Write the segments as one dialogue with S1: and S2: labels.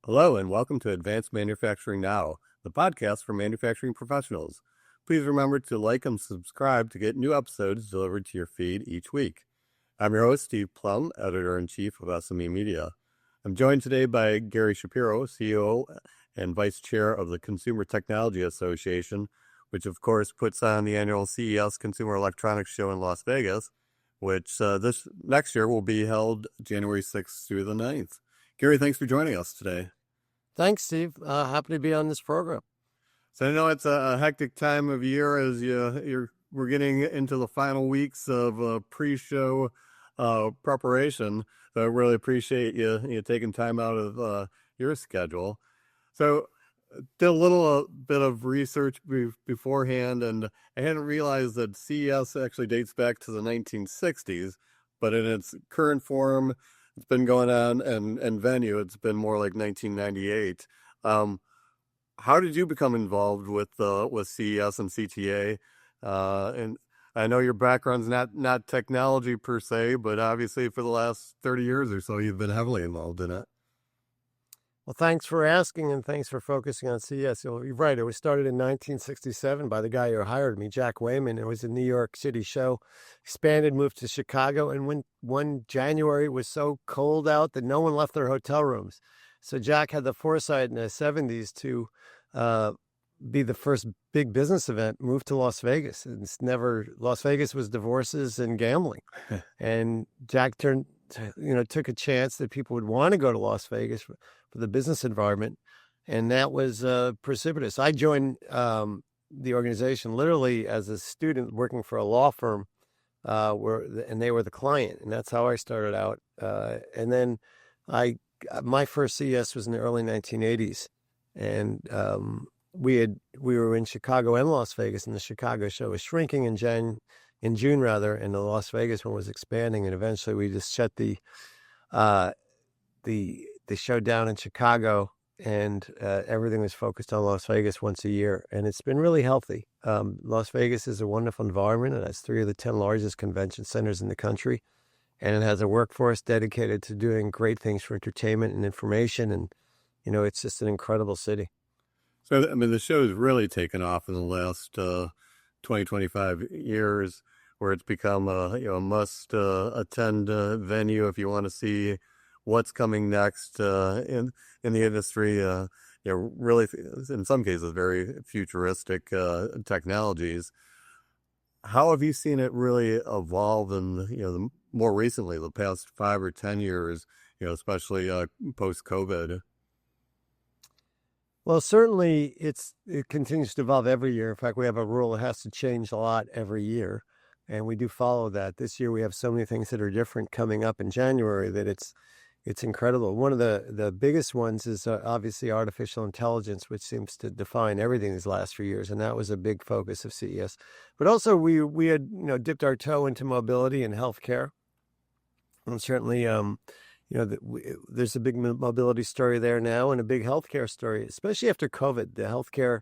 S1: Hello, and welcome to Advanced Manufacturing Now, the podcast for manufacturing professionals. Please remember to like and subscribe to get new episodes delivered to your feed each week. I'm your host, Steve Plumb, Editor-in-Chief of SME Media. I'm joined today by Gary Shapiro, CEO and Vice Chair of the Consumer Technology Association, which of course puts on the annual CES Consumer Electronics Show in Las Vegas, which this next year will be held January 6th through the 9th. Gary, thanks for joining us today.
S2: Thanks, Steve. Happy to be on this program.
S1: So I know it's a hectic time of year as we're getting into the final weeks of pre-show preparation. So I really appreciate you taking time out of your schedule. So did a little bit of research beforehand, and I hadn't realized that CES actually dates back to the 1960s, but in its current form, it's been going on, and venue, it's been more like 1998. How did you become involved with CES and CTA? And I know your background's not technology per se, but obviously for the last 30 years or so, you've been heavily involved in it.
S2: Well, thanks for asking, and thanks for focusing on CES. You're right. It was started in 1967 by the guy who hired me, Jack Wayman. It was a New York City show, expanded, moved to Chicago, and when one January it was so cold out that no one left their hotel rooms. So Jack had the foresight in the 70s to be the first big business event, moved to Las Vegas. Las Vegas was divorces and gambling. And Jack took a chance that people would want to go to Las Vegas for the business environment. And that was precipitous. I joined the organization literally as a student working for a law firm, and they were the client. And that's how I started out. And then my first CES was in the early 1980s. And we were in Chicago and Las Vegas, and the Chicago show was shrinking in June, and the Las Vegas one was expanding, and eventually we just shut the show down in Chicago, and everything was focused on Las Vegas once a year, and it's been really healthy. Las Vegas is a wonderful environment. It has 3 of the 10 largest convention centers in the country, and it has a workforce dedicated to doing great things for entertainment and information, and it's just an incredible city.
S1: So, I mean, the show has really taken off in the last 20, 25 years, where it's become a must attend venue if you want to see what's coming next in the industry. Really, in some cases, very futuristic technologies. How have you seen it really evolve in more recently, the past 5 or 10 years? Especially post-COVID.
S2: Well, certainly it continues to evolve every year. In fact, we have a rule: it has to change a lot every year, and we do follow that. This year, we have so many things that are different coming up in January that it's incredible. One of the biggest ones is obviously artificial intelligence, which seems to define everything these last few years, and that was a big focus of CES. But also, we had dipped our toe into mobility and healthcare, and certainly there's a big mobility story there now and a big healthcare story, especially after COVID. The healthcare,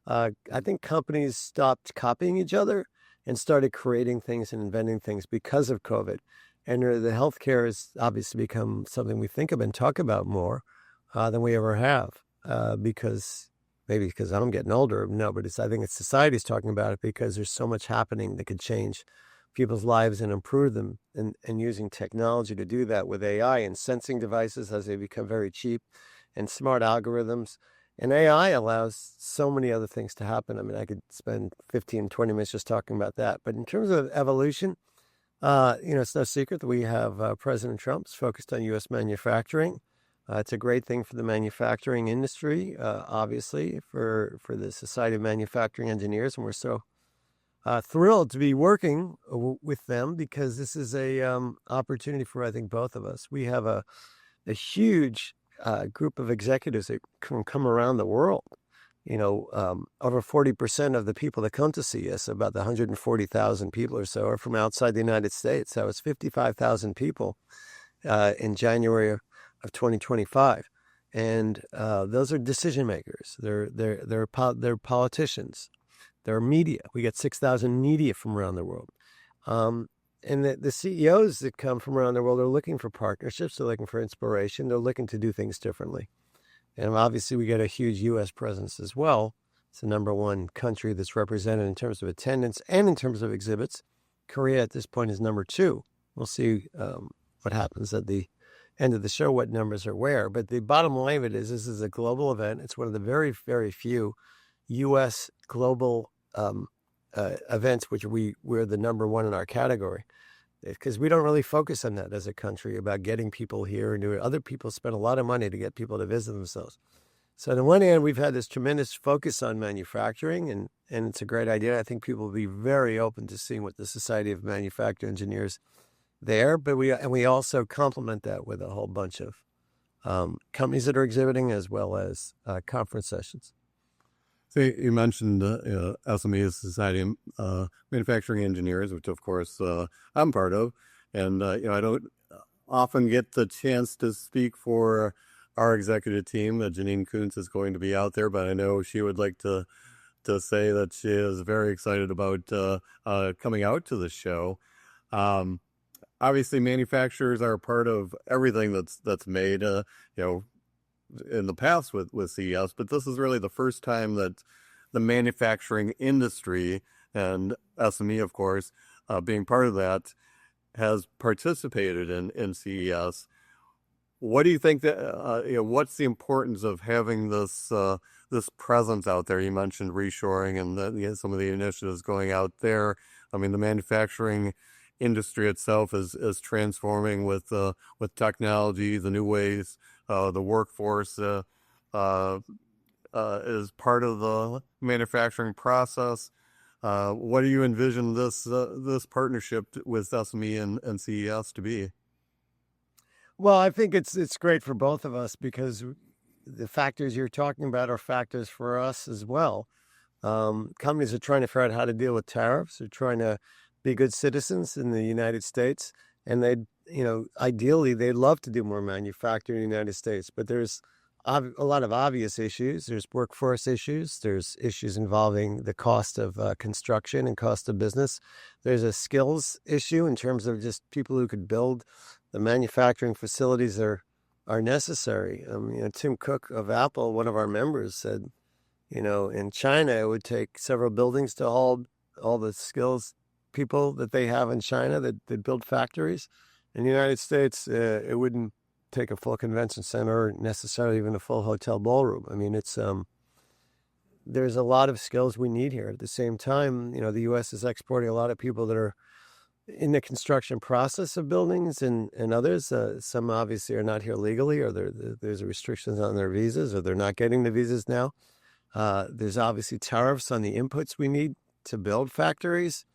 S2: I think companies stopped copying each other and started creating things and inventing things because of COVID. And the healthcare has obviously become something we think of and talk about more than we ever have, because I'm getting older. No, but I think society's talking about it because there's so much happening that could change people's lives and improve them, and using technology to do that with AI and sensing devices as they become very cheap, and smart algorithms. And AI allows so many other things to happen. I mean, I could spend 15, 20 minutes just talking about that. But in terms of evolution, it's no secret that we have President Trump's focused on U.S. manufacturing. It's a great thing for the manufacturing industry, obviously, for the Society of Manufacturing Engineers. And we're so thrilled to be working with them, because this is a opportunity for, I think, both of us. We have a huge group of executives that can come around the world. Over 40% of the people that come to see us, about the 140,000 people or so, are from outside the United States. So it's 55,000 people in January of 2025, and those are decision makers. They're politicians. They're media. We get 6,000 media from around the world. And the CEOs that come from around the world are looking for partnerships. They're looking for inspiration. They're looking to do things differently. And obviously, we get a huge U.S. presence as well. It's the number one country that's represented in terms of attendance and in terms of exhibits. Korea at this point is number two. We'll see what happens at the end of the show, what numbers are where. But the bottom line of it is this is a global event. It's one of the very, very few U.S. global events which we're the number one in our category, because we don't really focus on that as a country about getting people here. And other people spend a lot of money to get people to visit themselves. So on the one hand, we've had this tremendous focus on manufacturing, and it's a great idea. I think people will be very open to seeing what the Society of Manufacturing Engineers there, but we also complement that with a whole bunch of companies that are exhibiting, as well as conference sessions.
S1: So you mentioned SME, Society of Manufacturing Engineers, which of course I'm part of, and I don't often get the chance to speak for our executive team. Janine Kuntz is going to be out there, but I know she would like to say that she is very excited about coming out to the show. Obviously, manufacturers are a part of everything that's made, in the past with CES, but this is really the first time that the manufacturing industry, and SME, of course, being part of that, has participated in CES. What do you think that, what's the importance of having this presence out there? You mentioned reshoring and some of the initiatives going out there. I mean, the manufacturing industry itself is transforming with technology, the new ways. The workforce is part of the manufacturing process. What do you envision this partnership with SME and CES to be?
S2: Well, I think it's great for both of us, because the factors you're talking about are factors for us as well. Companies are trying to figure out how to deal with tariffs. They're trying to be good citizens in the United States, and ideally they'd love to do more manufacturing in the United States, but there's a lot of obvious issues. There's workforce issues. There's issues involving the cost of construction and cost of business. There's a skills issue in terms of just people who could build the manufacturing facilities that are necessary. Tim Cook of Apple, one of our members, said, in China, it would take several buildings to hold all the skills people that they have in China that build factories. In the United States, it wouldn't take a full convention center, or necessarily even a full hotel ballroom. I mean, there's a lot of skills we need here. At the same time, the U.S. is exporting a lot of people that are in the construction process of buildings, and others. Some obviously are not here legally, or there's restrictions on their visas, or they're not getting the visas now. There's obviously tariffs on the inputs we need to build factories.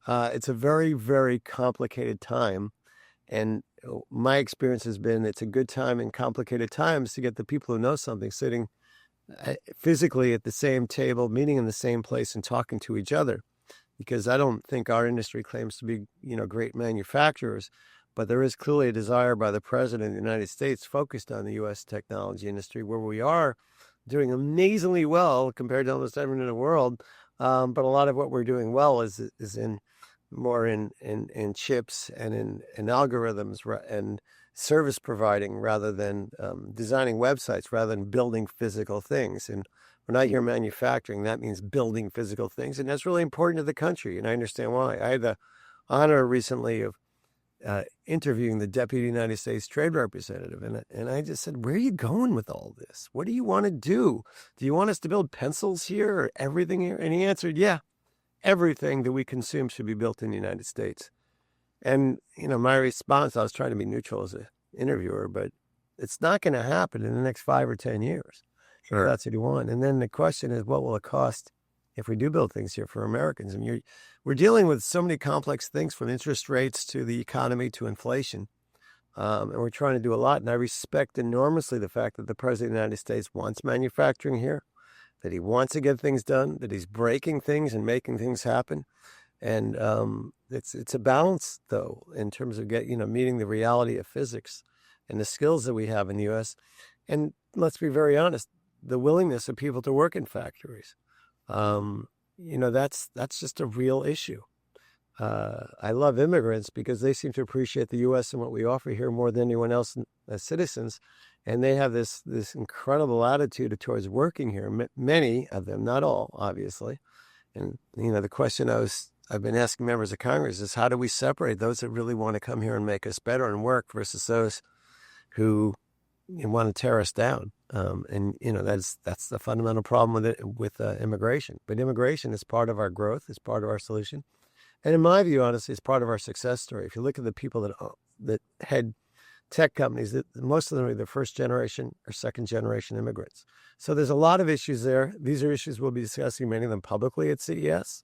S2: It's a very, very complicated time. And my experience has been it's a good time in complicated times to get the people who know something sitting physically at the same table, meeting in the same place, and talking to each other. Because I don't think our industry claims to be, great manufacturers, but there is clearly a desire by the president of the United States focused on the U.S. technology industry, where we are doing amazingly well compared to almost everyone in the world. But a lot of what we're doing well is more in chips and in algorithms and service providing, rather than designing websites, rather than building physical things. And when I hear manufacturing, that means building physical things, and that's really important to the country, and I understand why. I had the honor recently of interviewing the Deputy United States Trade Representative, and I just said, where are you going with all this? What do you want to do? Do you want us to build pencils here, or everything here? And he answered, yeah, everything that we consume should be built in the United States. And, my response, I was trying to be neutral as an interviewer, but it's not going to happen in the next 5 or 10 years. Sure. If that's what you want. And then the question is, what will it cost if we do build things here for Americans? I mean, we're dealing with so many complex things, from interest rates to the economy to inflation. And we're trying to do a lot. And I respect enormously the fact that the President of the United States wants manufacturing here, that he wants to get things done, that he's breaking things and making things happen. And it's a balance, though, in terms of meeting the reality of physics and the skills that we have in the U.S. And let's be very honest, the willingness of people to work in factories. That's just a real issue. I love immigrants because they seem to appreciate the U.S. and what we offer here more than anyone else as citizens. and they have this incredible attitude towards working here. Many of them, not all, obviously. And the question I've been asking members of Congress is, how do we separate those that really want to come here and make us better and work versus those who want to tear us down? And that's the fundamental problem with immigration. But immigration is part of our growth, it's part of our solution, and in my view, honestly, it's part of our success story. If you look at the people that head tech companies, that most of them are either first generation or second generation immigrants. So there's a lot of issues there. These are issues we'll be discussing, many of them publicly at CES.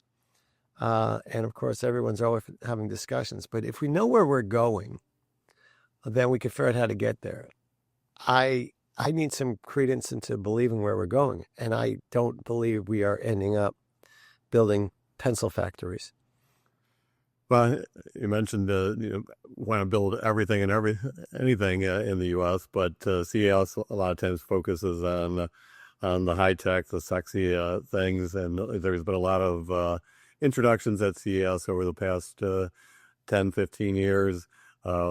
S2: And of course, everyone's always having discussions. But if we know where we're going, then we can figure out how to get there. I need some credence into believing where we're going. And I don't believe we are ending up building pencil factories.
S1: Well, you mentioned want to build everything and anything in the U.S., but CES a lot of times focuses on the high tech, the sexy things, and there's been a lot of introductions at CES over the past 10, 15 years.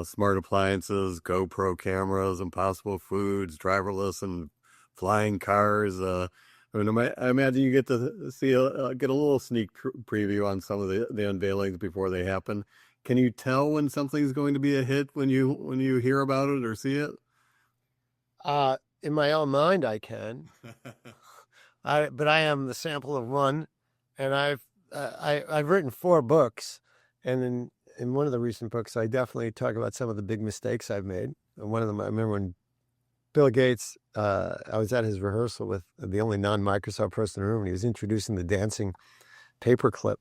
S1: Smart appliances, GoPro cameras, Impossible Foods, driverless and flying cars. I imagine you get to see get a little sneak preview on some of the unveilings before they happen. Can you tell when something's going to be a hit when you hear about it or see it?
S2: In my own mind, I can. But I am the sample of one, and I've written 4 books, and in one of the recent books, I definitely talk about some of the big mistakes I've made. And one of them, I remember when Bill Gates, I was at his rehearsal with the only non-Microsoft person in the room, and he was introducing the dancing paperclip.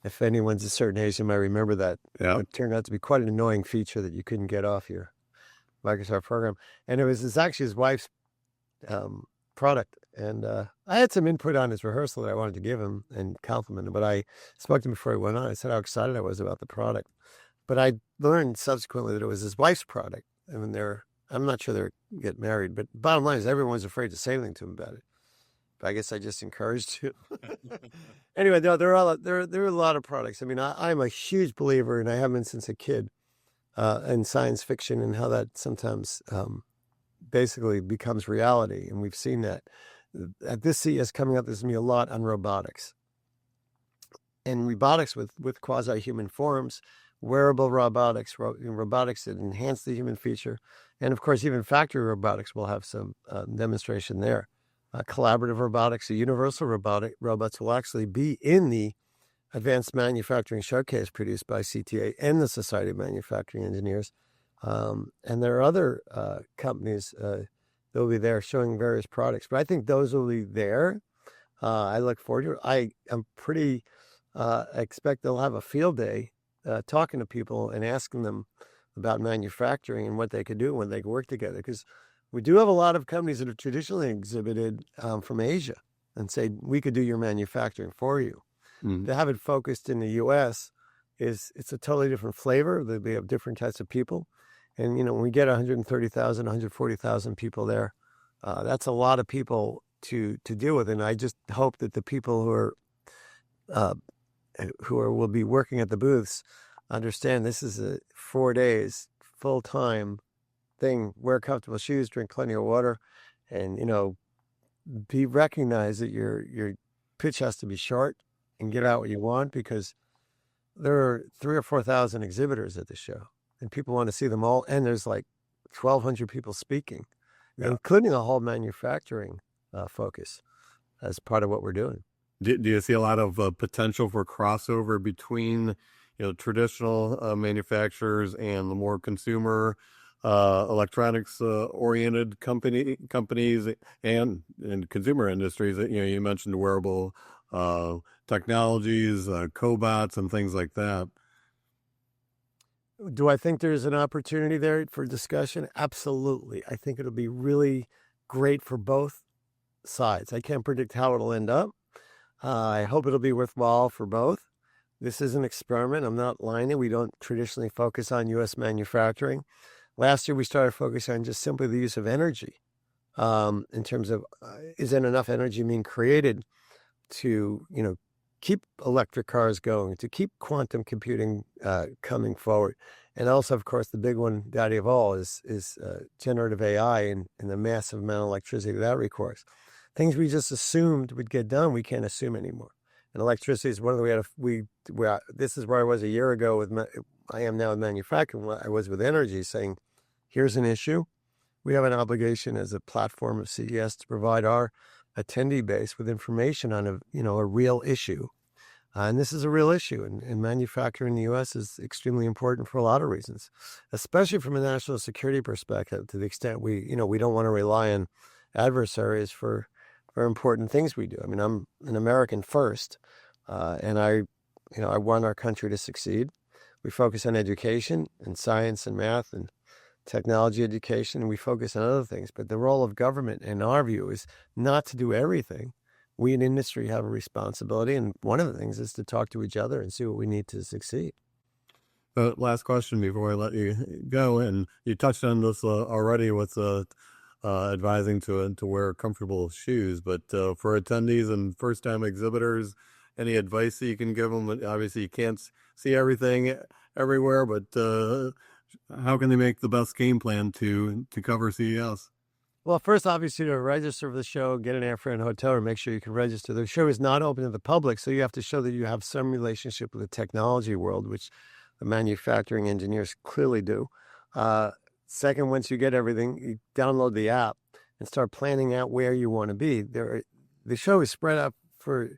S2: If anyone's a certain age, you might remember that.
S1: Yeah.
S2: It turned out to be quite an annoying feature that you couldn't get off your Microsoft program. And it's actually his wife's product. And I had some input on his rehearsal that I wanted to give him and compliment him, but I spoke to him before he went on. I said how excited I was about the product. But I learned subsequently that it was his wife's product. I mean, I'm not sure they're get married, but bottom line is everyone's afraid to say anything to him about it. But I guess I just encouraged you. Anyway, there are a lot of products. I mean, I'm a huge believer, and I have been since a kid, in science fiction and how that sometimes basically becomes reality. And we've seen that. At this CES coming up, there's going to be a lot on robotics. And robotics with quasi-human forms, wearable robotics, robotics that enhance the human feature. And of course, even factory robotics will have some demonstration there. Collaborative robotics, the universal robots will actually be in the Advanced Manufacturing Showcase produced by CTA and the Society of Manufacturing Engineers. And there are other companies that will be there showing various products. But I think those will be there. I look forward to it. I am pretty expect they'll have a field day talking to people and asking them about manufacturing and what they could do when they could work together. Because we do have a lot of companies that are traditionally exhibited from Asia and say, we could do your manufacturing for you. Mm-hmm. To have it focused in the U.S. it's a totally different flavor. They have different types of people. And, when we get 130,000, 140,000 people there, that's a lot of people to deal with. And I just hope that the people will be working at the booths understand this is a 4 days full-time thing. Wear comfortable shoes, drink plenty of water, and be recognized that your pitch has to be short and get out what you want, because there are 3,000 or 4,000 exhibitors at the show, and people want to see them all. And there's like 1,200 people speaking, including a whole manufacturing focus as part of what we're doing.
S1: Do you see a lot of potential for crossover between traditional manufacturers and the more consumer electronics oriented companies and consumer industries? You mentioned wearable technologies, cobots, and things like that.
S2: Do I think there's an opportunity there for discussion? Absolutely. I think it'll be really great for both sides. I can't predict how it'll end up. I hope it'll be worthwhile for both. This is an experiment. I'm not lying. We don't traditionally focus on U.S. manufacturing. Last year, we started focusing on just simply the use of energy in terms of is there enough energy being created to, keep electric cars going, to keep quantum computing coming forward. And also, of course, the big one, daddy of all, is generative AI and the massive amount of electricity that requires. Things we just assumed would get done, we can't assume anymore. And electricity is one of the this is where I was a year ago with I am now with manufacturing. I was with energy, saying, here's an issue. We have an obligation as a platform of CES to provide our attendee base with information on a real issue. And this is a real issue, and manufacturing in the U.S. is extremely important for a lot of reasons, especially from a national security perspective. To the extent we don't want to rely on adversaries for important things we do. I mean, I'm an American first, and I want our country to succeed. We focus on education and science and math and technology education, and we focus on other things. But the role of government, in our view, is not to do everything. We in industry have a responsibility, and one of the things is to talk to each other and see what we need to succeed.
S1: Last question before I let you go, and you touched on this already with advising to wear comfortable shoes, but for attendees and first-time exhibitors, any advice that you can give them? Obviously, you can't see everything everywhere, but how can they make the best game plan to cover CES?
S2: Well, first, obviously, to register for the show, get an airfare and a hotel, or make sure you can register. The show is not open to the public, so you have to show that you have some relationship with the technology world, which the manufacturing engineers clearly do. Second, once you get everything, you download the app and start planning out where you want to be. The show is spread out for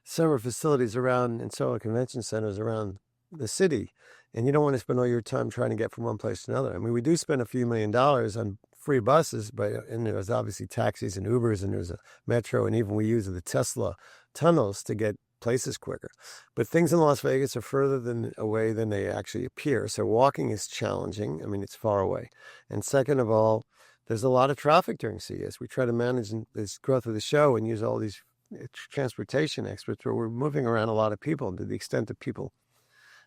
S2: summer facilities around in several convention centers around the city, and you don't want to spend all your time trying to get from one place to another. I mean, we do spend a few $1 million on free buses, and there's obviously taxis and Ubers, and there's a metro, and even we use the Tesla tunnels to get places quicker. But things in Las Vegas are further away than they actually appear. So walking is challenging. I mean, it's far away. And second of all, there's a lot of traffic during CES. We try to manage this growth of the show and use all these transportation experts where we're moving around a lot of people. And to the extent that people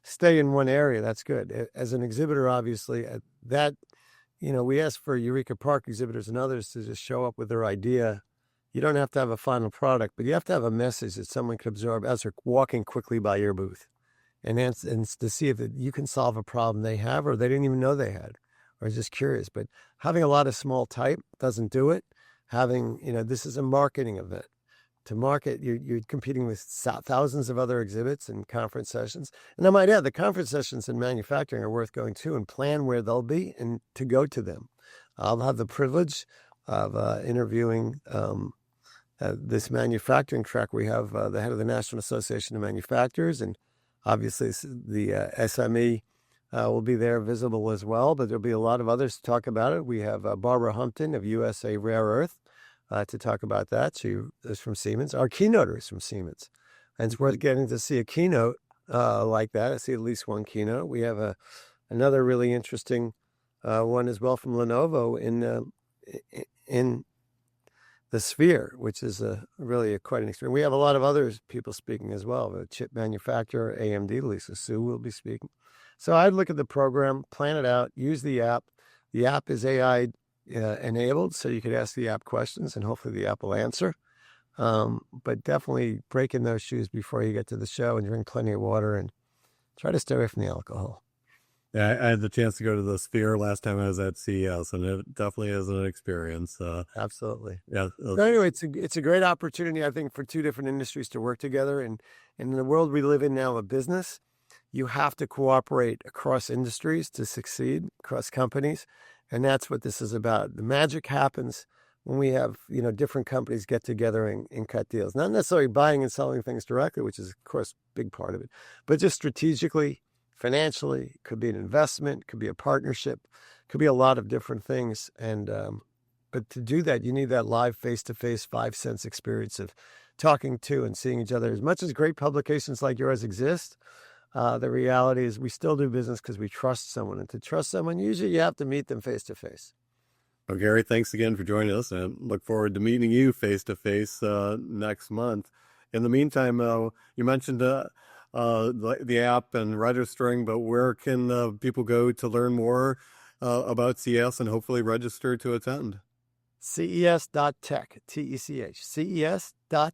S2: stay in one area, that's good. As an exhibitor, obviously, we ask for Eureka Park exhibitors and others to just show up with their idea. You don't have to have a final product, but you have to have a message that someone can absorb as they're walking quickly by your booth, and to see if you can solve a problem they have or they didn't even know they had, or just curious. But having a lot of small type doesn't do it. This is a marketing event. To market, you're competing with thousands of other exhibits and conference sessions. And I might add, the conference sessions in manufacturing are worth going to, and plan where they'll be and to go to them. I'll have the privilege of interviewing this manufacturing track. We have the head of the National Association of Manufacturers, and obviously the SME will be there visible as well, but there'll be a lot of others to talk about it. We have Barbara Humpton of USA Rare Earth to talk about that. She is from Siemens. Our keynoter is from Siemens. And it's worth getting to see a keynote like that. I see at least one keynote. We have another really interesting one as well from Lenovo in the Sphere, which is really quite an experience. We have a lot of other people speaking as well. The chip manufacturer, AMD, Lisa Su, will be speaking. So I'd look at the program, plan it out, use the app. The app is AI enabled, so you could ask the app questions, and hopefully the app will answer. But definitely break in those shoes before you get to the show, and drink plenty of water, and try to stay away from the alcohol.
S1: Yeah, I had the chance to go to the Sphere last time I was at CES, and it definitely is an experience.
S2: Absolutely.
S1: Yeah.
S2: So anyway, it's a great opportunity, I think, for two different industries to work together. And in the world we live in now of business, you have to cooperate across industries to succeed, across companies. And that's what this is about. The magic happens when we have, different companies get together and cut deals. Not necessarily buying and selling things directly, which is, of course, a big part of it, but just strategically, financially. Could be an investment, could be a partnership, could be a lot of different things. And but to do that, you need that live face-to-face 5 sense experience of talking to and seeing each other. As much as great publications like yours exist, the reality is we still do business because we trust someone. And to trust someone, usually you have to meet them face-to-face.
S1: Well, Gary, thanks again for joining us, and look forward to meeting you face-to-face next month. In the meantime, you mentioned the app and registering, but where can people go to learn more about CES and hopefully register to attend?
S2: CES.tech, T-E-C-H, CES.tech,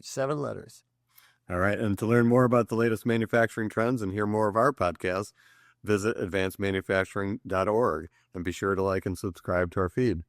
S2: 7 letters.
S1: All right. And to learn more about the latest manufacturing trends and hear more of our podcast, visit advancedmanufacturing.org and be sure to like and subscribe to our feed.